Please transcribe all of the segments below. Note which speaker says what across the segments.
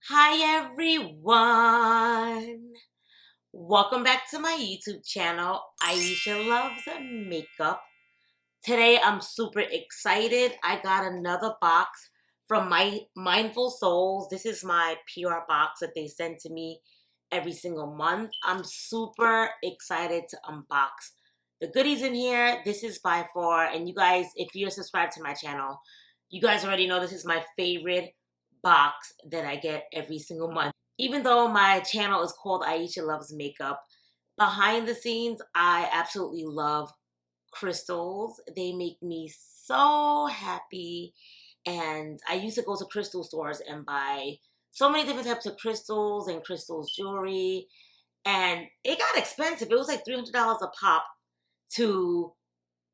Speaker 1: Hi everyone! Welcome back to my YouTube channel, Aisha Loves Makeup. Today I'm super excited. I got another box from my Mindful Souls. This is my PR box that they send to me every single month. I'm super excited to unbox the goodies in here. This is by far, and you guys, if you're subscribed to my channel, you guys already know this is my favorite box that I get every single month. Even though my channel is called Aisha Loves Makeup, behind the scenes, I absolutely love crystals. They make me so happy. And I used to go to crystal stores and buy so many different types of crystals and crystals jewelry. And it got expensive. It was like $300 a pop to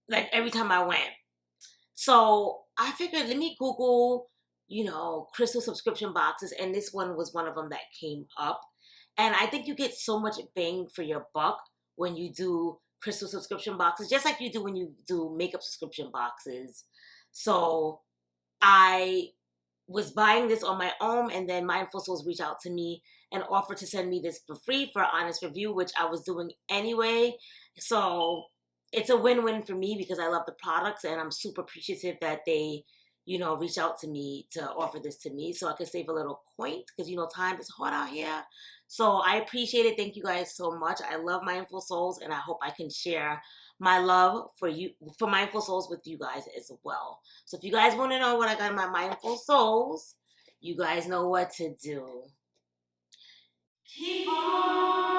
Speaker 1: like every time I went. So I figured, let me Google, crystal subscription boxes. And this one was one of them that came up. And I think you get so much bang for your buck when you do crystal subscription boxes, just like you do when you do makeup subscription boxes. So I was buying this on my own, and then Mindful Souls reached out to me and offered to send me this for free for an honest review, which I was doing anyway. So it's a win-win for me because I love the products, and I'm super appreciative that they, reach out to me to offer this to me so I could save a little coin because, time is hot out here. So I appreciate it. Thank you guys so much. I love Mindful Souls, and I hope I can share my love for Mindful Souls with you guys as well. So if you guys want to know what I got in my Mindful Souls, you guys know what to do. Keep on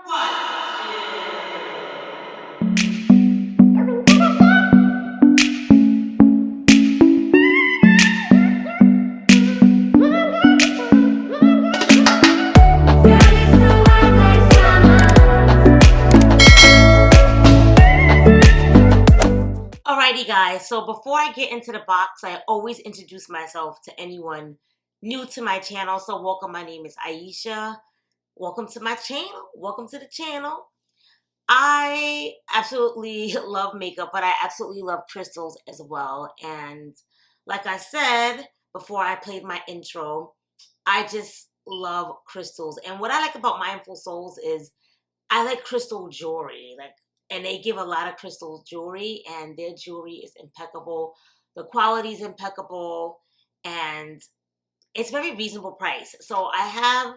Speaker 1: watching. Alrighty guys, so before I get into the box, I always introduce myself to anyone new to my channel. So welcome, my name is Aisha. Welcome to my channel. Welcome to the channel. I absolutely love makeup, but I absolutely love crystals as well. And like I said before I played my intro, I just love crystals. And what I like about Mindful Souls is I like crystal jewelry. And they give a lot of crystal jewelry, and their jewelry is impeccable. The quality is impeccable, and it's very reasonable price. So I have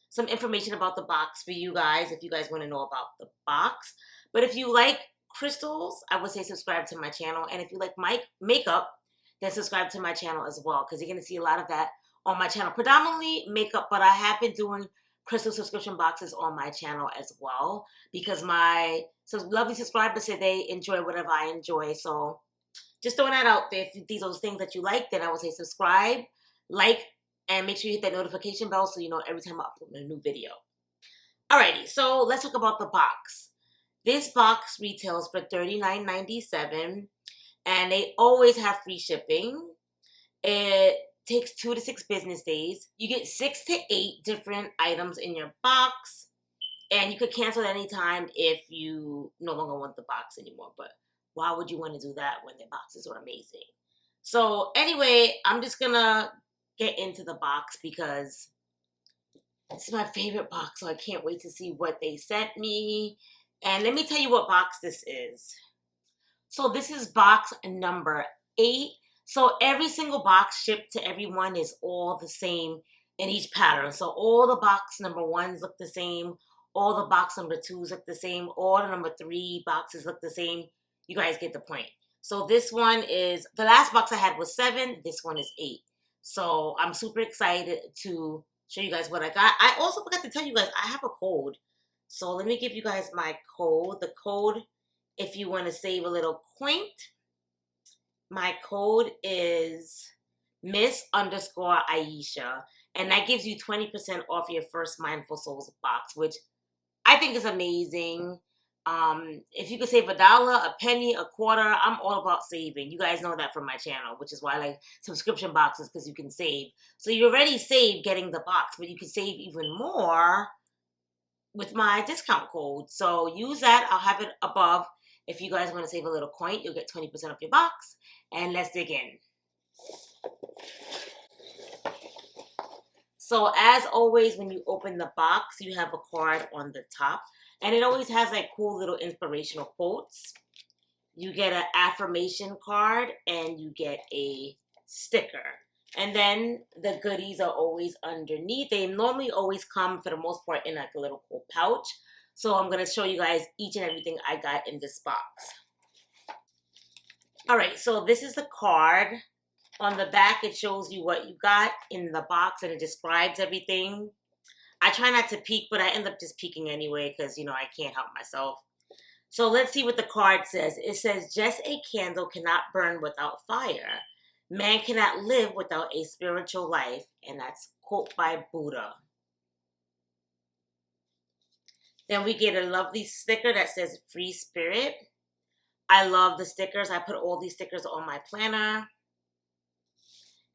Speaker 1: some information about the box for you guys if you guys want to know about the box. But if you like crystals, I would say subscribe to my channel. And if you like my makeup, then subscribe to my channel as well, because you're going to see a lot of that on my channel. Predominantly makeup, but I have been doing crystal subscription boxes on my channel as well, because my lovely subscribers say they enjoy whatever I enjoy. So just throwing that out there. If these are those things that you like, then I would say subscribe, like, and make sure you hit that notification bell so you know every time I upload a new video. Alrighty, so let's talk about the box. This box retails for $39.97, and they always have free shipping. It takes 2 to 6 business days. You get 6 to 8 different items in your box, and you could cancel at any time if you no longer want the box anymore. But why would you want to do that when the boxes are amazing? So anyway, I'm just gonna get into the box because it's my favorite box, so I can't wait to see what they sent me. And let me tell you what box this is. So this is box number 8. So every single box shipped to everyone is all the same in each pattern. So all the box number 1s look the same. All the box number 2s look the same. All the number 3 boxes look the same. You guys get the point. So this one is, the last box I had was 7. This one is 8. So I'm super excited to show you guys what I got. I also forgot to tell you guys, I have a code. So let me give you guys my code. The code, if you want to save a little coin, my code is Miss_Aisha. And that gives you 20% off your first Mindful Souls box, which I think is amazing. If you could save $1, a penny, a quarter, I'm all about saving. You guys know that from my channel, which is why I like subscription boxes, because you can save. So you already saved getting the box, but you can save even more with my discount code. So use that. I'll have it above. If you guys want to save a little coin, you'll get 20% off your box. And let's dig in. So as always, when you open the box, you have a card on the top. And it always has like cool little inspirational quotes. You get an affirmation card and you get a sticker. And then the goodies are always underneath. They normally always come, for the most part, in like a little cool pouch. So I'm going to show you guys each and everything I got in this box. All right, so this is the card. On the back, it shows you what you got in the box and it describes everything. I try not to peek, but I end up just peeking anyway because, you know, I can't help myself. So let's see what the card says. It says, just a candle cannot burn without fire. Man cannot live without a spiritual life. And that's quote by Buddha. Then we get a lovely sticker that says free spirit. I love the stickers. I put all these stickers on my planner.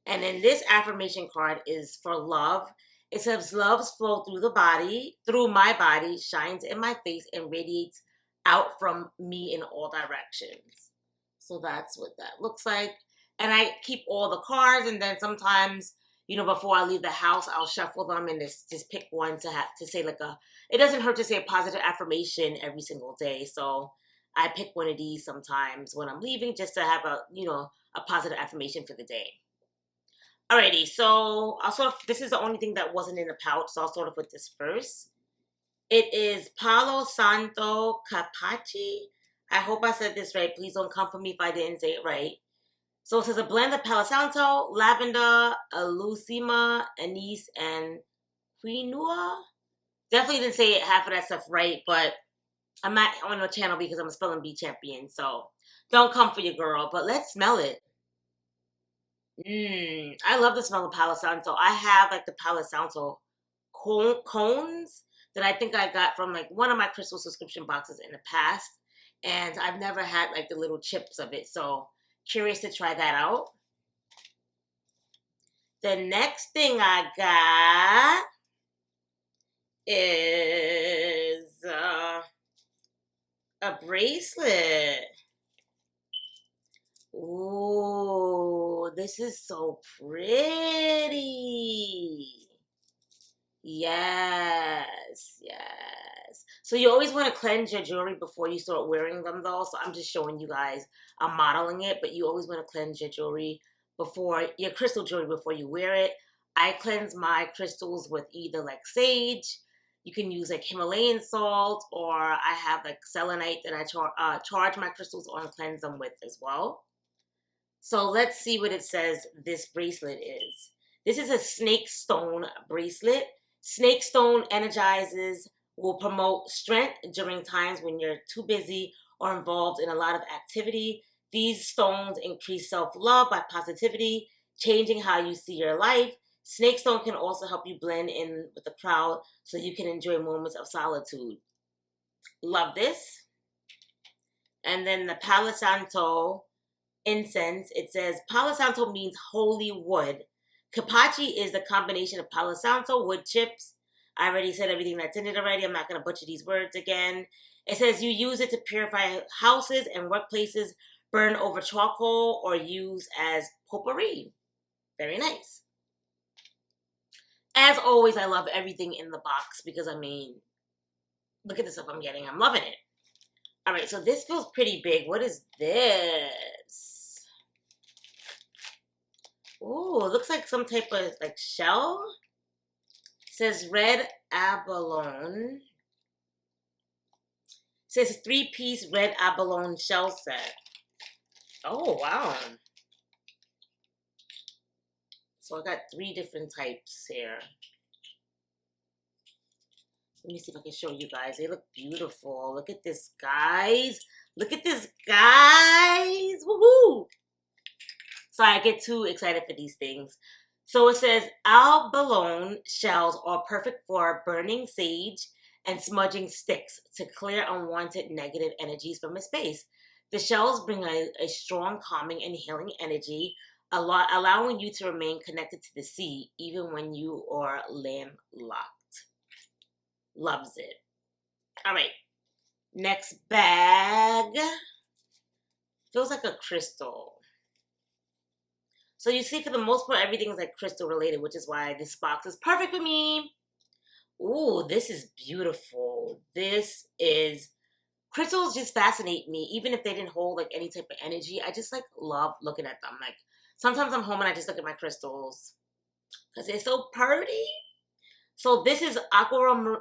Speaker 1: And then this affirmation card is for love. It says, love's flow through the body, through my body, shines in my face and radiates out from me in all directions. So that's what that looks like. And I keep all the cards, and then sometimes, you know, before I leave the house, I'll shuffle them and just pick one to have to say like it doesn't hurt to say a positive affirmation every single day. So I pick one of these sometimes when I'm leaving just to have a, you know, a positive affirmation for the day. Alrighty, so this is the only thing that wasn't in the pouch, so I'll start off with this first. It is Palo, Santo, Capaci. I hope I said this right. Please don't come for me if I didn't say it right. So it says a blend of Palo Santo, lavender, alucima, anise, and quinoa. Definitely didn't say half of that stuff right, but I'm not on the channel because I'm a spelling bee champion, so don't come for your girl. But let's smell it. I love the smell of Palo Santo. I have like the Palo Santo cones that I think I got from like one of my crystal subscription boxes in the past. And I've never had like the little chips of it. So curious to try that out. The next thing I got is a bracelet. Ooh, this is so pretty. Yes, yes. So you always want to cleanse your jewelry before you start wearing them though. So I'm just showing you guys, I'm modeling it, but you always want to cleanse your jewelry before, your crystal jewelry before you wear it. I cleanse my crystals with either like sage, you can use like Himalayan salt, or I have like selenite that I charge my crystals on and cleanse them with as well. So let's see what it says this bracelet is. This is a snakestone bracelet. Snakestone energizes, will promote strength during times when you're too busy or involved in a lot of activity. These stones increase self-love by positivity, changing how you see your life. Snakestone can also help you blend in with the crowd so you can enjoy moments of solitude. Love this. And then the Palo Santo incense, it says Palo Santo means holy wood. Capaci is the combination of Palo Santo wood chips. I already said everything that's in it already. I'm not going to butcher these words again. It says you use it to purify houses and workplaces, burn over charcoal, or use as potpourri. Very nice. As always, I love everything in the box because, I mean, look at the stuff I'm getting. I'm loving it. All right, so this feels pretty big. What is this? Ooh, it looks like some type of like shell. It says red abalone. It says 3-piece red abalone shell set. Oh, wow. So I got 3 different types here. Let me see if I can show you guys. They look beautiful. Look at this, guys. Look at this, guys. Woohoo! So I get too excited for these things. So it says abalone shells are perfect for burning sage and smudging sticks to clear unwanted negative energies from a space. The shells bring a strong, calming, and healing energy, allowing you to remain connected to the sea even when you are landlocked. Loves it. All right. Next bag. Feels like a crystal. So you see, for the most part, everything is like crystal related, which is why this box is perfect for me. Ooh, this is beautiful. Crystals just fascinate me, even if they didn't hold like any type of energy. I just like love looking at them. Like sometimes I'm home and I just look at my crystals because they're so pretty. So this is aquamarine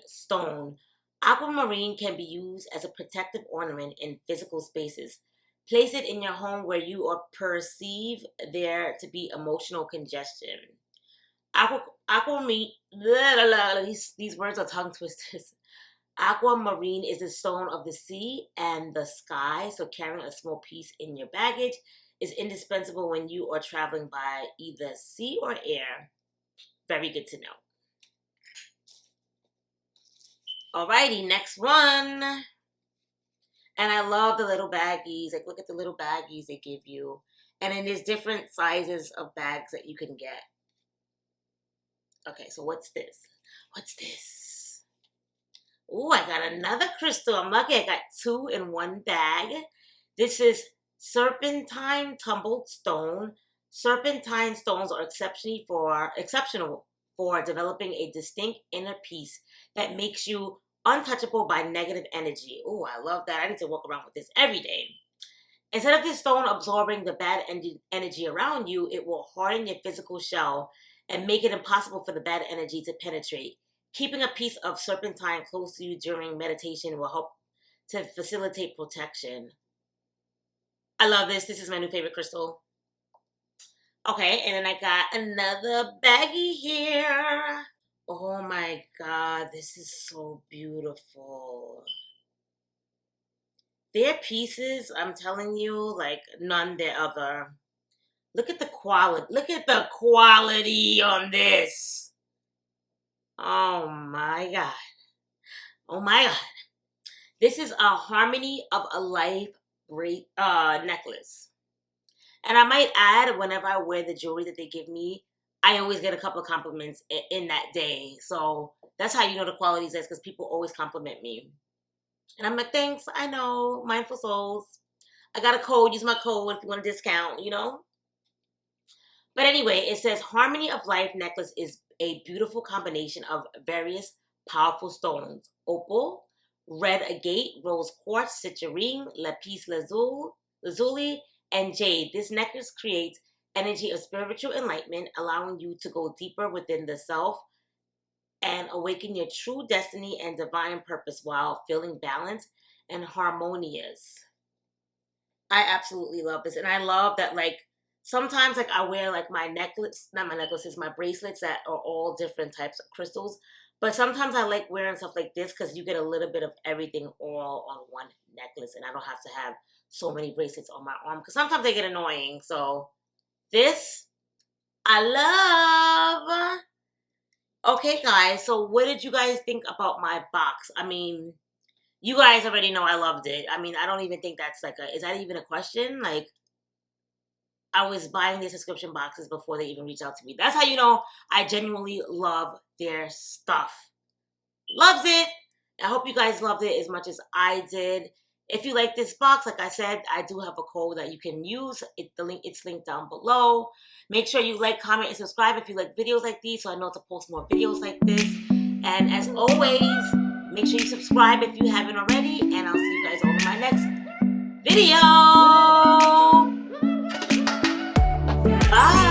Speaker 1: stone. Aquamarine can be used as a protective ornament in physical spaces. Place it in your home where you or perceive there to be emotional congestion. Aquamarine, these words are tongue twisters. Aquamarine is a stone of the sea and the sky, so carrying a small piece in your baggage is indispensable when you are traveling by either sea or air. Very good to know. Alrighty, next one. And I love the little baggies. Like, look at the little baggies they give you. And then there's different sizes of bags that you can get. Okay, so what's this? What's this? Oh, I got another crystal. I'm lucky I got 2 in one bag. This is serpentine tumbled stone. Serpentine stones are exceptional for developing a distinct inner peace that makes you untouchable by negative energy. Oh, I love that. I need to walk around with this every day. Instead of this stone absorbing the bad energy around you, it will harden your physical shell and make it impossible for the bad energy to penetrate. Keeping a piece of serpentine close to you during meditation will help to facilitate protection. I love this. This is my new favorite crystal. Okay, and then I got another baggie here. Oh my God, this is so beautiful. Their pieces, I'm telling you, like none their other. Look at the quality. Look at the quality on this. Oh my God. Oh my God. This is a Harmony of a Life necklace. And I might add, whenever I wear the jewelry that they give me, I always get a couple of compliments in that day. So that's how you know the quality is, because people always compliment me. And I'm like, thanks, I know, Mindful Souls. I got a code, use my code if you want a discount, you know? But anyway, it says Harmony of Life necklace is a beautiful combination of various powerful stones. Opal, red agate, rose quartz, citrine, lapis lazuli, and jade. This necklace creates energy of spiritual enlightenment, allowing you to go deeper within the self and awaken your true destiny and divine purpose while feeling balanced and harmonious. I absolutely love this. And I love that, like, sometimes, like, I wear, like, my bracelets that are all different types of crystals. But sometimes I like wearing stuff like this because you get a little bit of everything all on one necklace. And I don't have to have so many bracelets on my arm because sometimes they get annoying. So this, I love. Okay, guys. So what did you guys think about my box? I mean, you guys already know I loved it. I mean, I don't even think that's like is that even a question? Like, I was buying their subscription boxes before they even reached out to me. That's how you know I genuinely love their stuff. Loves it. I hope you guys loved it as much as I did. If you like this box, like I said, I do have a code that you can use. It's linked down below. Make sure you like, comment, and subscribe if you like videos like these so I know to post more videos like this. And as always, make sure you subscribe if you haven't already. And I'll see you guys all in my next video. Bye.